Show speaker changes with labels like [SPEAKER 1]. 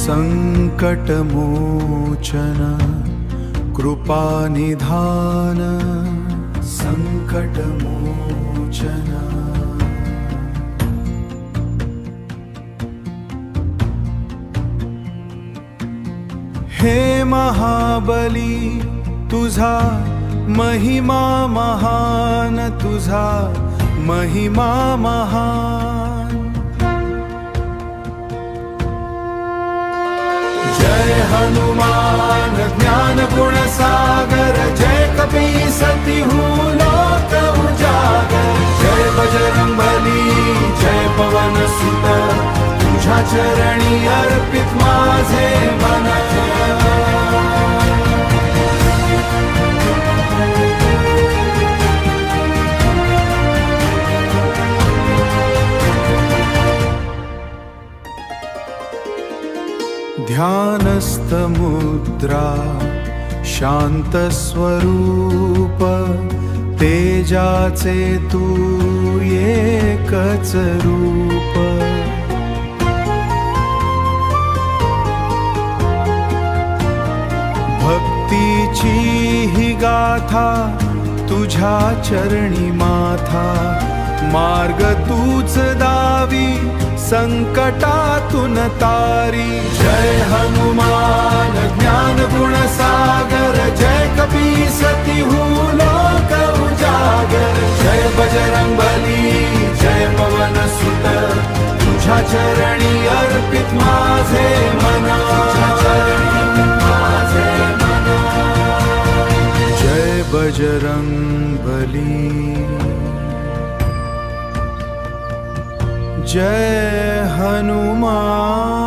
[SPEAKER 1] संकटमोचन कृपानिधान संकटमोचन। हे महाबली तुझा महिमा महान, तुझा महिमा महान। जय हनुमान ज्ञान गुण सागर, जय कपीसति हूँ लोक उजागर। जय बजरंगबली जय पवन सुत, तुझ्या चरणी अर्पित माझे मन। ध्यानस्थ मुद्रा शांत स्वरूप, तेजाचे तू एकच रूप। भक्तीची ही गाथा तुझ्या चरणी माथा, मार्ग तूच दावी संकटातून तारी। जय हनुमान ज्ञान गुण सागर, जय कपीसति हूँ लोक उजागर। जय बजरंगबली जय पवन सुत, तुझ्या चरणी अर्पित माझे मन। जय बजरंगबली जय हनुमान।